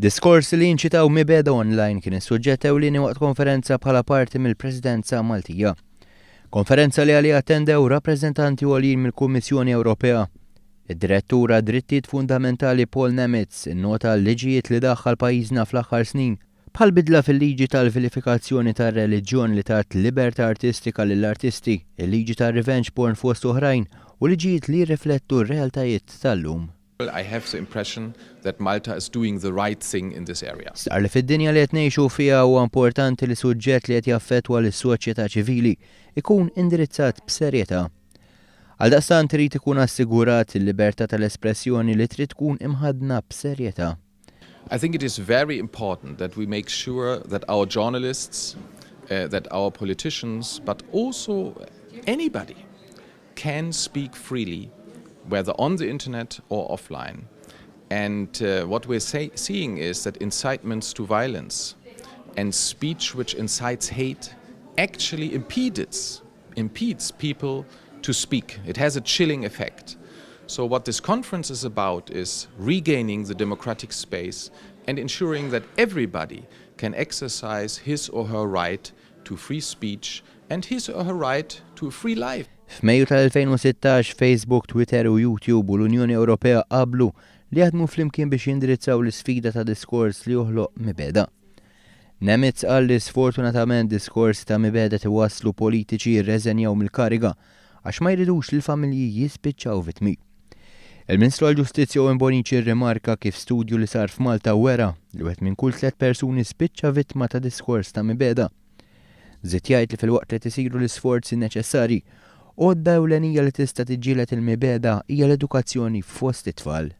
Diskors li jinċitaw Mibegħda online kien is-suġġett ewlieni waqt konferenza bħala parti mill-Presidenza Maltija. Konferenza li għalija attendew rappreżentanti għolin mill-Kummissjoni Ewropea. Id-Direttura Drittijiet Fundamentali Paul Nemitz innota l-liġijiet li daħħal pajjiżna fl-aħħar snin bħal bidla fil-liġi tal-vilifikazzjoni tar-reliġjon li tat libertà artistika lill-artisti, il-liġi tar-revenge porn fost oħrajn u liġijiet li jirriflettu r-realtajiet tal-lum. I have the impression that Malta is doing the right thing in this area. Sar li fid-dinja li qed ngħixu fiha huwa importanti li suġġett li qed jaffettwa lis-soċjetà ċivili ikun indirizzat b'serjetà. Għaldaqstant irid ikun assigurat il-libertà tal-espressjoni li trid tkun imħaddna b'serjetà. I think it is very important that we make sure that our journalists, that our politicians, but also anybody can speak freely, whether on the internet or offline. And what we're seeing is that incitements to violence and speech which incites hate actually impedes people to speak. It has a chilling effect. So what this conference is about is regaining the democratic space and ensuring that everybody can exercise his or her right to free speech and his or her right to a free life. F'Mejju tal-2016 Facebook, Twitter u YouTube u l-Unjoni Ewropea qablu li jaħdmu flimkien biex jindirizzaw l-sfida ta' diskors li joħloq Mibegħda. Nemitz qal li sfortunatament diskors ta' Mibegħda tiwasslu politiċi jirreżenjaw mill-kariga għax ma jridux li l-familji jispiċċaw vittmi. Il-Ministru għall-Ġustizzja Imboniċi rrimarka kif studju li sar f'Malta wera li wieħed minn kull 3 persuni spiċċa vittma ta' diskors ta' Mibegħda. Żied jgħid li fil-waqt li tisiru l-isforzi neċessarji għodda ewlenija li tista' tiġġieled il-Mibegħda hija l-edukazzjoni fost it-tfal.